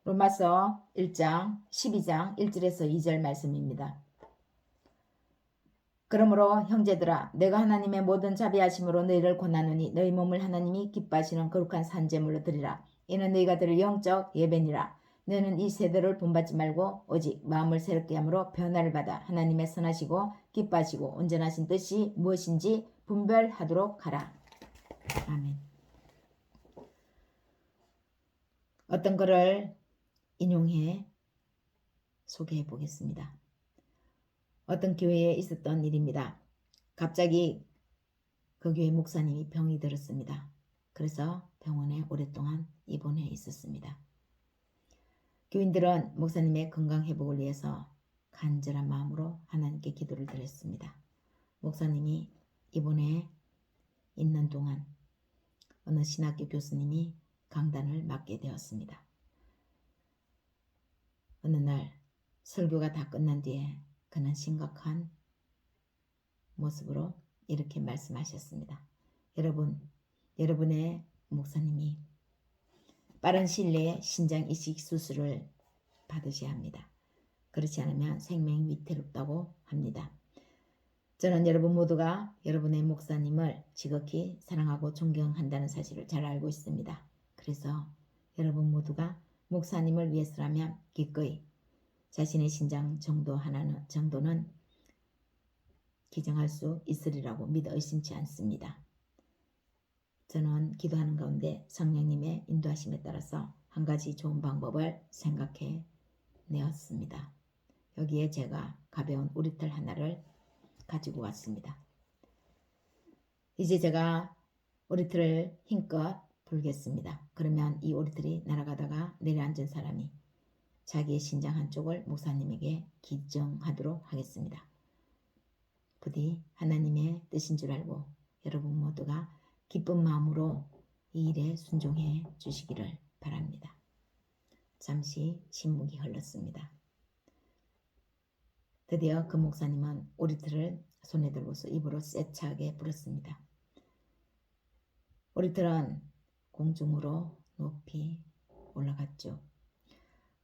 로마서 1장 12장 1절에서 2절 말씀입니다. 그러므로 형제들아 내가 하나님의 모든 자비하심으로 너희를 권하노니 너희 몸을 하나님이 기뻐하시는 거룩한 산제물로 드리라. 이는 너희가 드릴 영적 예배니라. 너희는 이 세대를 본받지 말고 오직 마음을 새롭게 함으로 변화를 받아 하나님의 선하시고 기뻐하시고 온전하신 뜻이 무엇인지 분별하도록 하라. 아멘. 어떤 글을 인용해 소개해 보겠습니다. 어떤 교회에 있었던 일입니다. 갑자기 그 교회 목사님이 병이 들었습니다. 그래서 병원에 오랫동안 입원해 있었습니다. 교인들은 목사님의 건강 회복을 위해서 간절한 마음으로 하나님께 기도를 드렸습니다. 목사님이 입원해 있는 동안 어느 신학교 교수님이 강단을 맡게 되었습니다. 어느 날 설교가 다 끝난 뒤에 그는 심각한 모습으로 이렇게 말씀하셨습니다. 여러분의 목사님이 빠른 시일 내에 신장 이식 수술을 받으셔야 합니다. 그렇지 않으면 생명이 위태롭다고 합니다. 저는 여러분 모두가 여러분의 목사님을 지극히 사랑하고 존경한다는 사실을 잘 알고 있습니다. 그래서 여러분 모두가 목사님을 위해서라면 기꺼이 자신의 신장 정도는 기증할 수 있으리라고 믿어 의심치 않습니다. 저는 기도하는 가운데 성령님의 인도하심에 따라서 한 가지 좋은 방법을 생각해 내었습니다. 여기에 제가 가벼운 오리털 하나를 가지고 왔습니다. 이제 제가 오리털을 힘껏 불겠습니다. 그러면 이 오리털이 날아가다가 내려앉은 사람이 자기의 신장 한쪽을 목사님에게 기증하도록 하겠습니다. 부디 하나님의 뜻인 줄 알고 여러분 모두가 기쁜 마음으로 이 일에 순종해 주시기를 바랍니다. 잠시 침묵이 흘렀습니다. 드디어 그 목사님은 오리털을 손에 들고서 입으로 세차게 불었습니다. 오리털은 공중으로 높이 올라갔죠.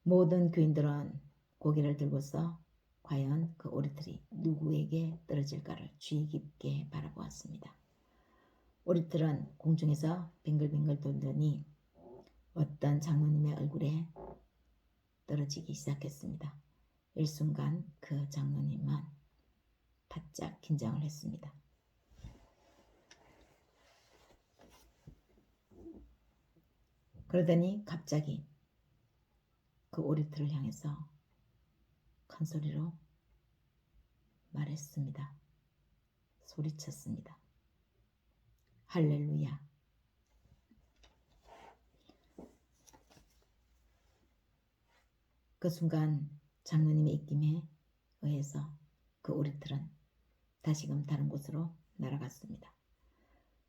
모든 교인들은 고개를 들고서 과연 그 오리털이 누구에게 떨어질까를 주의 깊게 바라보았습니다. 오리털은 공중에서 빙글빙글 돌더니 어떤 장로님의 얼굴에 떨어지기 시작했습니다. 일순간 그 장로님은 바짝 긴장을 했습니다. 그러더니 갑자기 그 오리털을 향해서 큰 소리로 말했습니다. 소리쳤습니다. 할렐루야. 그 순간 장로님의 입김에 의해서 그 오리털은 다시금 다른 곳으로 날아갔습니다.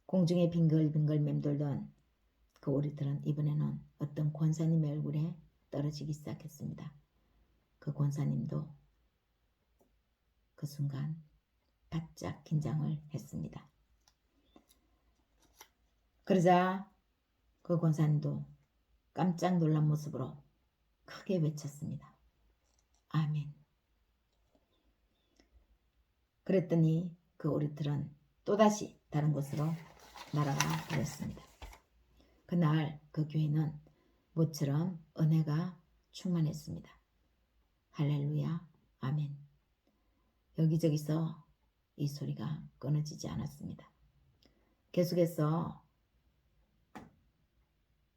공중에 빙글빙글 맴돌던 그 오리털은 이번에는 어떤 권사님의 얼굴에 떨어지기 시작했습니다. 그 권사님도 그 순간 바짝 긴장을 했습니다. 그러자 그 권사님도 깜짝 놀란 모습으로 크게 외쳤습니다. 아멘. 그랬더니 그 오리털은 또다시 다른 곳으로 날아가 버렸습니다. 그날 그 교회는 모처럼 은혜가 충만했습니다. 할렐루야, 아멘. 여기저기서 이 소리가 끊어지지 않았습니다. 계속해서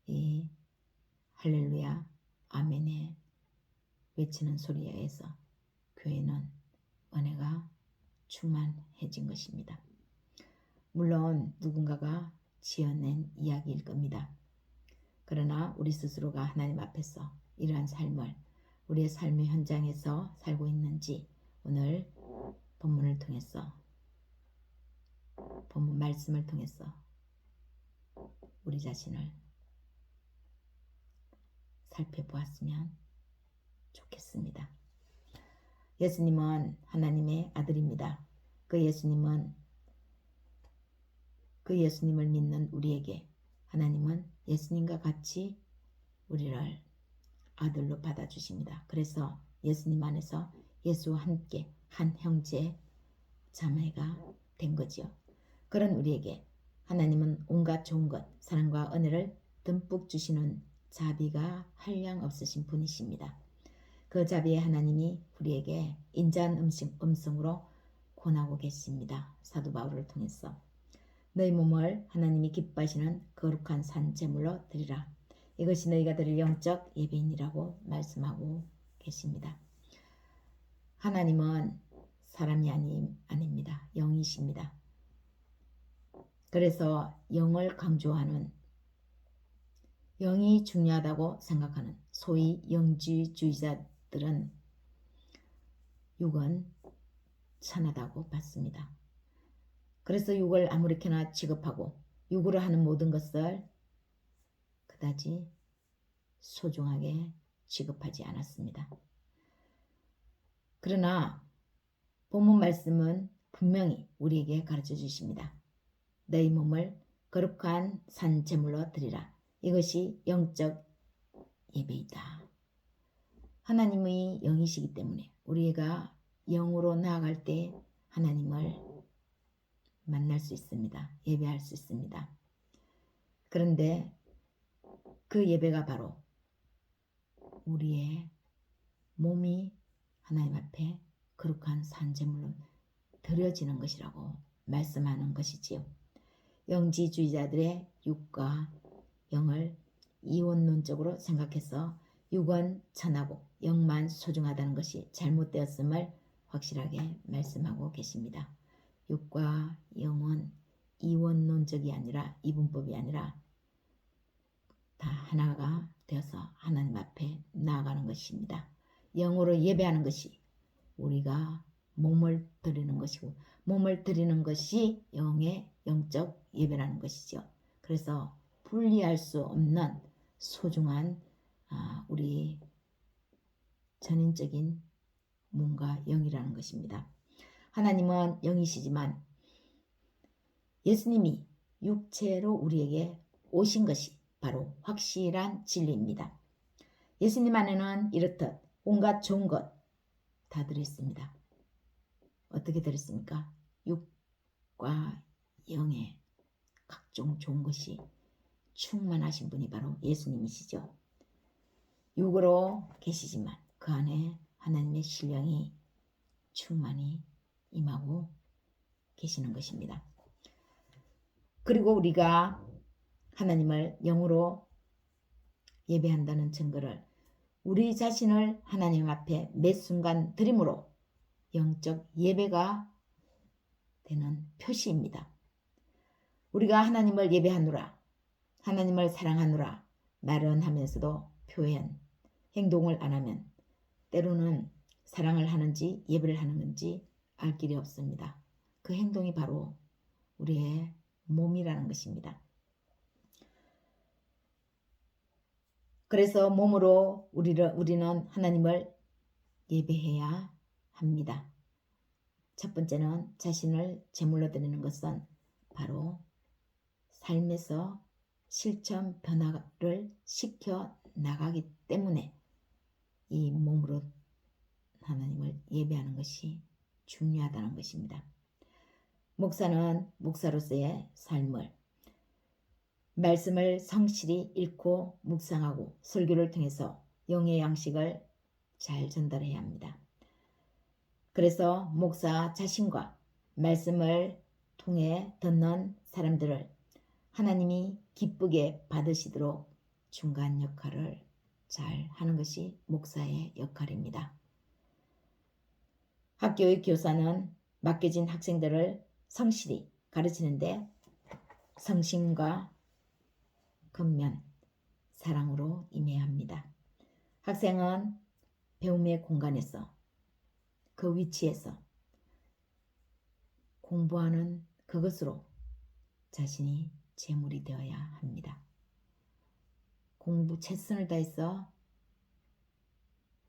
이 할렐루야, 아멘에 외치는 소리에 의해서 교회는 은혜가 충만해진 것입니다. 물론 누군가가 지어낸 이야기일 겁니다. 그러나 우리 스스로가 하나님 앞에서 이러한 삶을 우리의 삶의 현장에서 살고 있는지 오늘 본문을 통해서 본문 말씀을 통해서 우리 자신을 살펴보았으면 좋겠습니다. 예수님은 하나님의 아들입니다. 그 예수님을 믿는 우리에게 하나님은 예수님과 같이 우리를 아들로 받아주십니다. 그래서 예수님 안에서 예수와 함께 한 형제 자매가 된 거지요. 그런 우리에게 하나님은 온갖 좋은 것, 사랑과 은혜를 듬뿍 주시는 자비가 한량 없으신 분이십니다. 그 자비의 하나님이 우리에게 인자한 음성으로 권하고 계십니다. 사도 바울을 통해서 너희 몸을 하나님이 기뻐하시는 거룩한 산 제물로 드리라. 이것이 너희가 드릴 영적 예배인이라고 말씀하고 계십니다. 하나님은 사람이 아닙니다. 영이십니다. 그래서 영을 강조하는, 영이 중요하다고 생각하는 소위 영지주의자들은 육은 천하다고 봤습니다. 그래서 육을 아무렇게나 취급하고 육으로 하는 모든 것을 그다지 소중하게 취급하지 않았습니다. 그러나 본문 말씀은 분명히 우리에게 가르쳐 주십니다. 너희 몸을 거룩한 산 제물로 드리라. 이것이 영적 예배이다. 하나님의 영이시기 때문에 우리가 영으로 나아갈 때 하나님을 만날 수 있습니다. 예배할 수 있습니다. 그런데 그 예배가 바로 우리의 몸이 하나님 앞에 거룩한 산제물로 드려지는 것이라고 말씀하는 것이지요. 영지주의자들의 육과 영을 이원론적으로 생각해서 육은 천하고 영만 소중하다는 것이 잘못되었음을 확실하게 말씀하고 계십니다. 육과 영은 이원론적이 아니라 이분법이 아니라 다 하나가 되어서 하나님 앞에 나아가는 것입니다. 영으로 예배하는 것이 우리가 몸을 드리는 것이고 몸을 드리는 것이 영의 영적 예배라는 것이죠. 그래서 분리할 수 없는 소중한 우리 전인적인 몸과 영이라는 것입니다. 하나님은 영이시지만 예수님이 육체로 우리에게 오신 것이 바로 확실한 진리입니다. 예수님 안에는 이렇듯 온갖 좋은 것 다 들어있습니다. 어떻게 들었습니까? 육과 영의 각종 좋은 것이 충만하신 분이 바로 예수님이시죠. 육으로 계시지만 그 안에 하나님의 신령이 충만히 임하고 계시는 것입니다. 그리고 우리가 하나님을 영으로 예배한다는 증거를 우리 자신을 하나님 앞에 매 순간 드림으로 영적 예배가 되는 표시입니다. 우리가 하나님을 예배하노라, 하나님을 사랑하노라 말은 하면서도 표현, 행동을 안 하면 때로는 사랑을 하는지 예배를 하는 건지 알 길이 없습니다. 그 행동이 바로 우리의 몸이라는 것입니다. 그래서 몸으로 우리는 하나님을 예배해야 합니다. 첫 번째는 자신을 제물로 드리는 것은 바로 삶에서 실천 변화를 시켜 나가기 때문에 이 몸으로 하나님을 예배하는 것이 중요하다는 것입니다. 목사는 목사로서의 삶을 말씀을 성실히 읽고 묵상하고 설교를 통해서 영의 양식을 잘 전달해야 합니다. 그래서 목사 자신과 말씀을 통해 듣는 사람들을 하나님이 기쁘게 받으시도록 중간 역할을 잘 하는 것이 목사의 역할입니다. 학교의 교사는 맡겨진 학생들을 성실히 가르치는데 성심과 근면, 사랑으로 임해야 합니다. 학생은 배움의 공간에서 그 위치에서 공부하는 그것으로 자신이 제물이 되어야 합니다. 최선을 다해서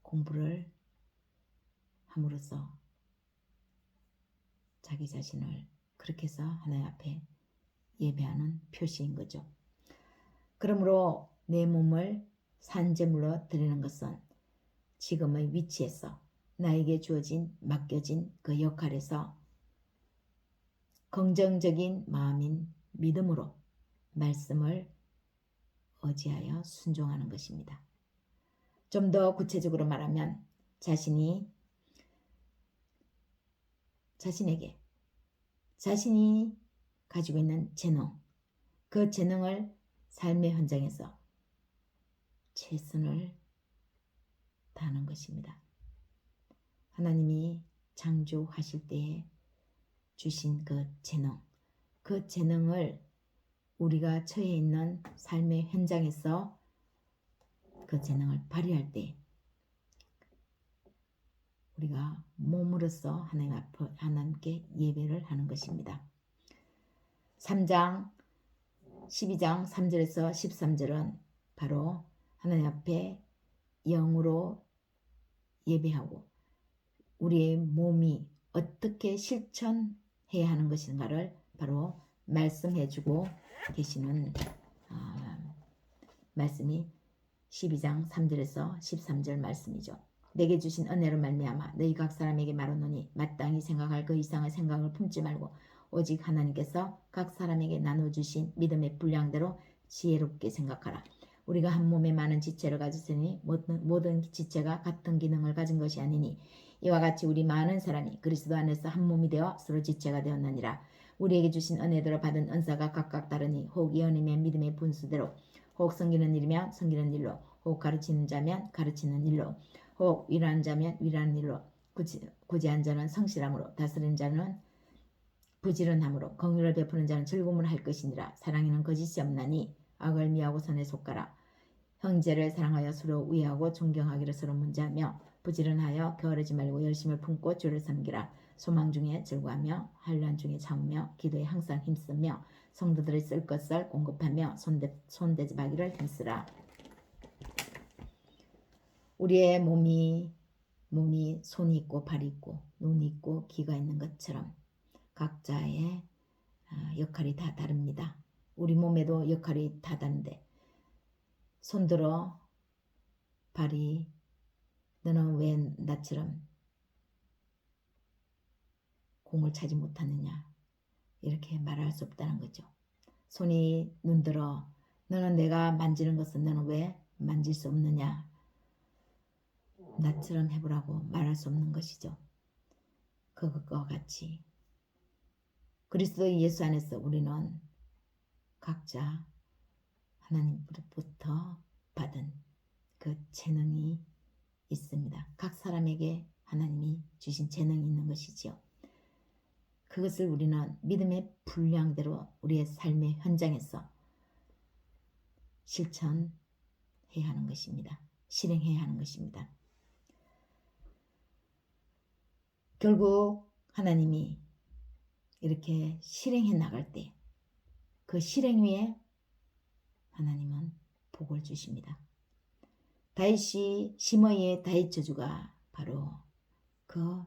공부를 함으로써 자기 자신을 그렇게 해서 하나님 앞에 예배하는 표시인 거죠. 그러므로 내 몸을 산제물로 드리는 것은 지금의 위치에서 나에게 주어진 맡겨진 그 역할에서 긍정적인 마음인 믿음으로 말씀을 의지하여 순종하는 것입니다. 좀 더 구체적으로 말하면 자신에게 자신이 가지고 있는 재능, 그 재능을 삶의 현장에서 최선을 다하는 것입니다. 하나님이 창조하실 때에 주신 그 재능을 우리가 처해 있는 삶의 현장에서 그 재능을 발휘할 때 우리가 몸으로써 하나님께 예배를 하는 것입니다. 3장 12장 3절에서 13절은 바로 하나님 앞에 영으로 예배하고 우리의 몸이 어떻게 실천해야 하는 것인가를 바로 말씀해주고 계시는 말씀이 12장 3절에서 13절 말씀이죠. 내게 주신 은혜로 말미암아 너희 각 사람에게 말하노니 마땅히 생각할 그 이상의 생각을 품지 말고 오직 하나님께서 각 사람에게 나눠주신 믿음의 분량대로 지혜롭게 생각하라. 우리가 한 몸에 많은 지체를 가졌으니 모든 지체가 같은 기능을 가진 것이 아니니 이와 같이 우리 많은 사람이 그리스도 안에서 한 몸이 되어 서로 지체가 되었느니라. 우리에게 주신 은혜대로 받은 은사가 각각 다르니 혹 예언이면 믿음의 분수대로, 혹 섬기는 일이면 섬기는 일로, 혹 가르치는 자면 가르치는 일로, 혹 위로하는 자면 위로하는 일로, 구제한 자는 성실함으로, 다스리는 자는 부지런함으로, 긍휼을 베푸는 자는 즐거움을 할 것이니라. 사랑에는 거짓이 없나니 악을 미하고 선에 속하라. 형제를 사랑하여 서로 우애하고 존경하기를 서로 문제하며 부지런하여 게으르지 말고 열심을 품고 주를 섬기라. 소망 중에 즐거워하며 환난 중에 참으며 기도에 항상 힘쓰며 성도들이 쓸 것을 공급하며 손대접하기를 힘쓰라. 우리의 몸이 손이 있고 발이 있고 눈이 있고 귀가 있는 것처럼 각자의 역할이 다 다릅니다. 우리 몸에도 역할이 다 다른데 손들어 발이 너는 왜 나처럼 공을 차지 못하느냐 이렇게 말할 수 없다는 거죠. 손이 눈들어 너는 내가 만지는 것은 너는 왜 만질 수 없느냐 나처럼 해보라고 말할 수 없는 것이죠. 그것과 같이 그리스도 예수 안에서 우리는 각자 하나님으로부터 받은 그 재능이 있습니다. 각 사람에게 하나님이 주신 재능이 있는 것이지요. 그것을 우리는 믿음의 분량대로 우리의 삶의 현장에서 실천해야 하는 것입니다. 실행해야 하는 것입니다. 결국 하나님이 이렇게 실행해 나갈 때 그 실행 위에 하나님은 복을 주십니다. 다윗이 시므이의 다윗 저주가 바로 그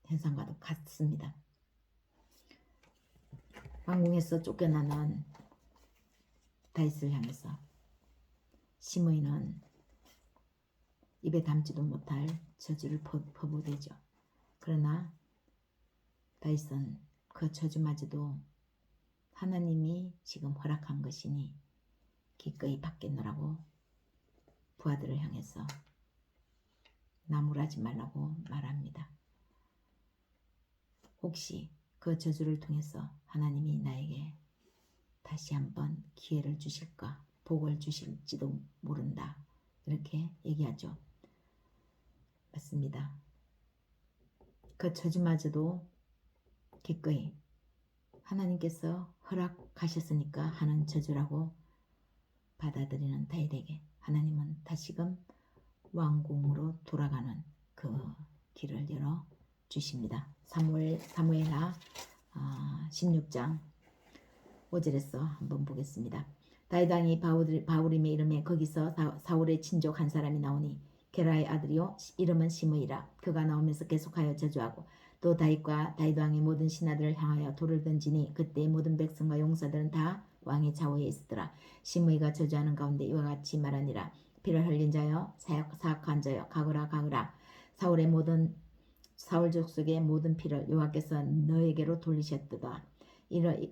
현상과도 같습니다. 왕궁에서 쫓겨나는 다윗을 향해서 시므이는 입에 담지도 못할 저주를 퍼부되죠. 그러나 다윗은 그 저주마저도 하나님이 지금 허락한 것이니 기꺼이 받겠노라고 부하들을 향해서 나무라지 말라고 말합니다. 혹시 그 저주를 통해서 하나님이 나에게 다시 한번 기회를 주실까 복을 주실지도 모른다 이렇게 얘기하죠. 맞습니다. 그 저주마저도 기꺼이 하나님께서 허락하셨으니까 하는 저주라고 받아들이는 다윗에게 하나님은 다시금 왕궁으로 돌아가는 그 길을 열어 주십니다. 사무엘하 16장 5절에서 한번 보겠습니다. 다윗 왕이 바울임의 이름에 거기서 사울의 친족 한 사람이 나오니 게라의 아들이요 이름은 시므이라. 그가 나오면서 계속하여 저주하고 또 다윗과 다윗 왕의 모든 신하들을 향하여 돌을 던지니 그때 모든 백성과 용사들은 다 왕의 좌우에 있었더라. 시므이가 저주하는 가운데 이와 같이 말하니라. 피를 흘린 자여 사악한 자여 가거라 가거라. 사울 족속의 모든 피를 여호와께서 너에게로 돌리셨도다.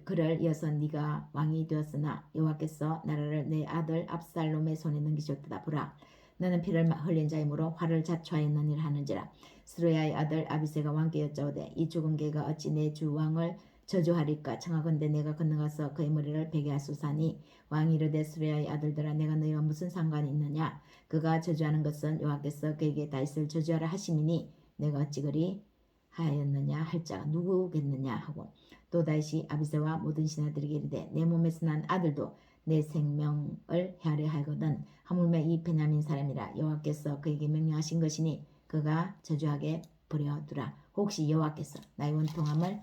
그를 이어서 네가 왕이 되었으나 여호와께서 나라를 내 아들 압살롬의 손에 넘기셨도다. 보라, 너는 피를 흘린 자이므로 화를 자초하였느니라 하는지라. 스루야의 아들 아비새가 왕께 여짜오되 이 죽은 개가 어찌 내 주 왕을 저주하리까. 청하건대 내가 건너가서 그의 머리를 베게 하소서하니 왕이 이르되 스루야의 아들들아 내가 너희와 무슨 상관이 있느냐. 그가 저주하는 것은 여호와께서 그에게 다윗을 저주하라 하심이니 내가 어찌 그리 하였느냐 할 자가 누구겠느냐 하고, 또 다윗이 아비새와 모든 신하들에게 이르되 내 몸에서 난 아들도 내 생명을 헤아려 하거든 하물며 이 베냐민 사람이라 여호와께서 그에게 명령하신 것이니 그가 저주하게 버려두라. 혹시 여호와께서 나의 원통함을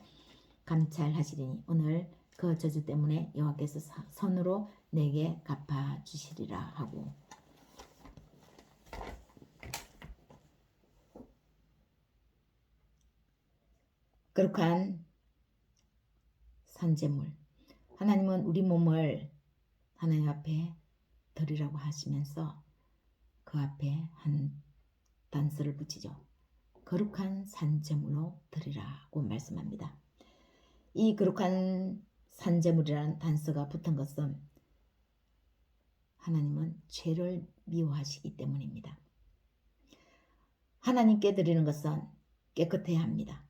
감찰하시리니 오늘 그 저주 때문에 여호와께서 선으로 내게 갚아주시리라 하고, 거룩한 산제물. 하나님은 우리 몸을 하나님 앞에 드리라고 하시면서 그 앞에 한 단서를 붙이죠. 거룩한 산제물로 드리라고 말씀합니다. 이 거룩한 산제물이라는 단서가 붙은 것은 하나님은 죄를 미워하시기 때문입니다. 하나님께 드리는 것은 깨끗해야 합니다.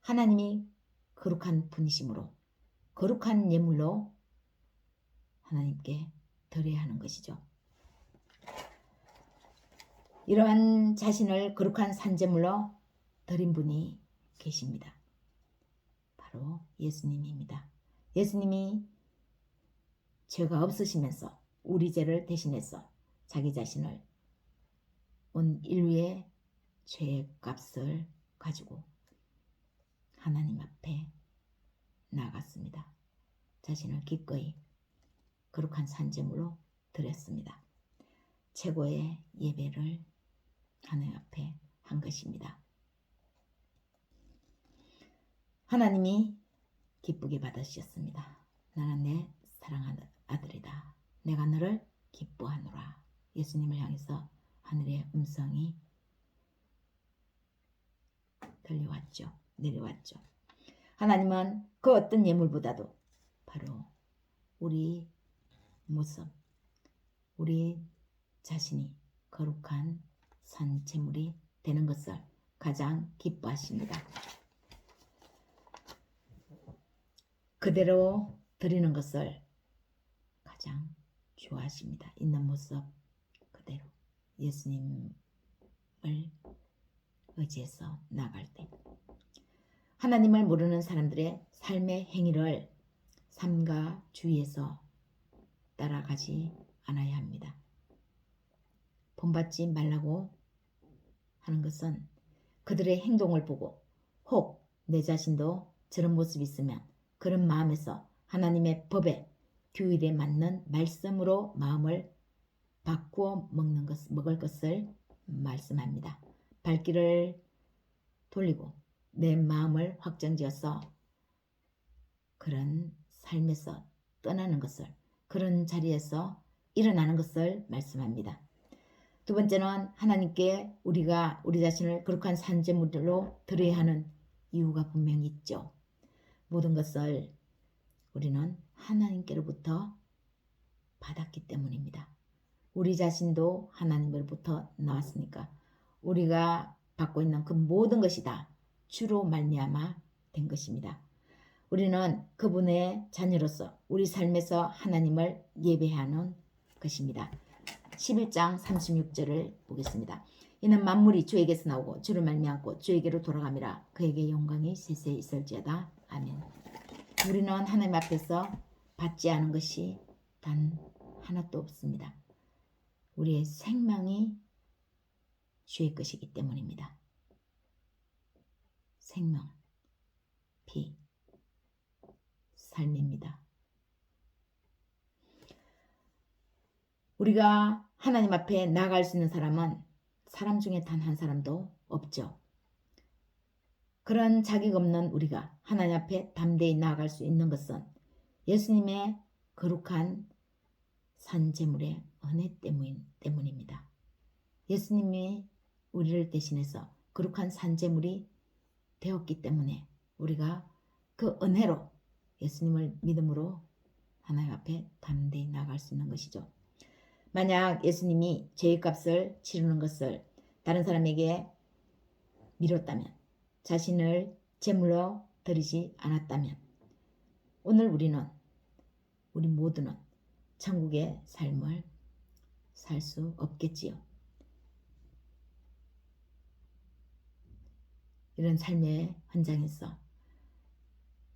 하나님이 거룩한 분이시므로 거룩한 예물로 하나님께 드려야 하는 것이죠. 이러한 자신을 거룩한 산제물로 드린 분이 계십니다. 바로 예수님입니다. 예수님이 죄가 없으시면서 우리 죄를 대신해서 자기 자신을 온 인류의 죄의 값을 가지고 하나님 앞에 나아갔습니다. 자신을 기꺼이 거룩한 산제물로 드렸습니다. 최고의 예배를 하나님 앞에 한 것입니다. 하나님이 기쁘게 받으셨습니다. 나는 내 사랑하는 아들이다. 내가 너를 기뻐하노라. 예수님을 향해서 하늘의 음성이 들려왔죠. 내려왔죠. 하나님은 그 어떤 예물보다도 바로 우리 모습, 우리 자신이 거룩한 산제물이 되는 것을 가장 기뻐하십니다. 그대로 드리는 것을 가장 좋아하십니다. 있는 모습 그대로 예수님을 의지해서 나갈 때 하나님을 모르는 사람들의 삶의 행위를 삼가 주위에서 따라가지 않아야 합니다. 본받지 말라고 하는 것은 그들의 행동을 보고 혹 내 자신도 저런 모습이 있으면 그런 마음에서 하나님의 법에 규율에 맞는 말씀으로 마음을 바꾸어 먹을 것을 말씀합니다. 발길을 돌리고 내 마음을 확정지어서 그런 삶에서 떠나는 것을, 그런 자리에서 일어나는 것을 말씀합니다. 두 번째는 하나님께 우리가 우리 자신을 거룩한 산제물로 드려야 하는 이유가 분명히 있죠. 모든 것을 우리는 하나님께로부터 받았기 때문입니다. 우리 자신도 하나님으로부터 나왔으니까 우리가 받고 있는 그 모든 것이 다 주로 말미암아 된 것입니다. 우리는 그분의 자녀로서 우리 삶에서 하나님을 예배하는 것입니다. 11장 36절을 보겠습니다. 이는 만물이 주에게서 나오고 주를 말미암고 주에게로 돌아감이라. 그에게 영광이 세세히 있을지어다. 아멘. 우리는 하나님 앞에서 받지 않은 것이 단 하나도 없습니다. 우리의 생명이 주의 것이기 때문입니다. 생명, 피, 삶입니다. 우리가 하나님 앞에 나아갈 수 있는 사람은 사람 중에 단 한 사람도 없죠. 그런 자격 없는 우리가 하나님 앞에 담대히 나아갈 수 있는 것은 예수님의 거룩한 산제물의 은혜 때문입니다. 예수님이 우리를 대신해서 거룩한 산제물이 되었기 때문에 우리가 그 은혜로 예수님을 믿음으로 하나님 앞에 담대히 나아갈 수 있는 것이죠. 만약 예수님이 죄값을 치르는 것을 다른 사람에게 미뤘다면, 자신을 제물로 드리지 않았다면 오늘 우리 모두는 천국의 삶을 살 수 없겠지요. 이런 삶의 현장에서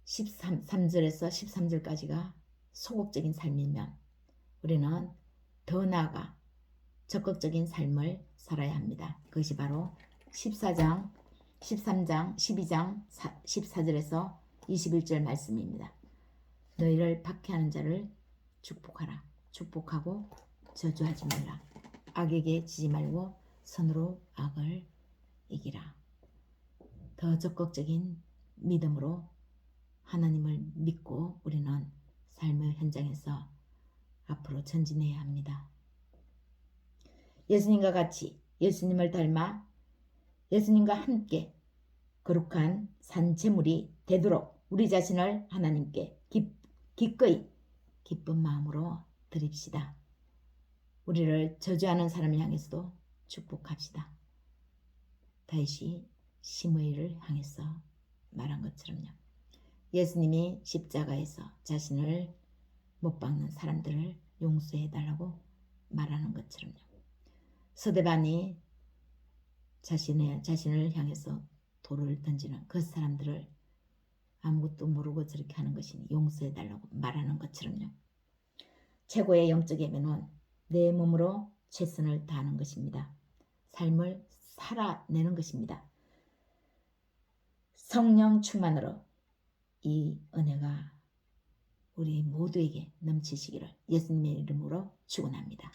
3절에서 13절까지가 소극적인 삶이면 우리는 더 나아가 적극적인 삶을 살아야 합니다. 그것이 바로 13장, 12장 14절에서 21절 말씀입니다. 너희를 박해하는 자를 축복하라. 축복하고 저주하지 말라. 악에게 지지 말고 선으로 악을 이기라. 더 적극적인 믿음으로 하나님을 믿고 우리는 삶의 현장에서 앞으로 전진해야 합니다. 예수님과 같이 예수님을 닮아 예수님과 함께 거룩한 산제물이 되도록 우리 자신을 하나님께 기꺼이 기쁜 마음으로 드립시다. 우리를 저주하는 사람을 향해서도 축복합시다. 다윗이 시므이를 향해서 말한 것처럼요. 예수님이 십자가에서 자신을 못 박는 사람들을 용서해달라고 말하는 것처럼요. 서대반이 자신을 향해서 돌을 던지는 그 사람들을 아무것도 모르고 저렇게 하는 것이니 용서해달라고 말하는 것처럼요. 최고의 영적 예배는 내 몸으로 최선을 다하는 것입니다. 삶을 살아내는 것입니다. 성령 충만으로 이 은혜가 우리 모두에게 넘치시기를 예수님의 이름으로 축원합니다.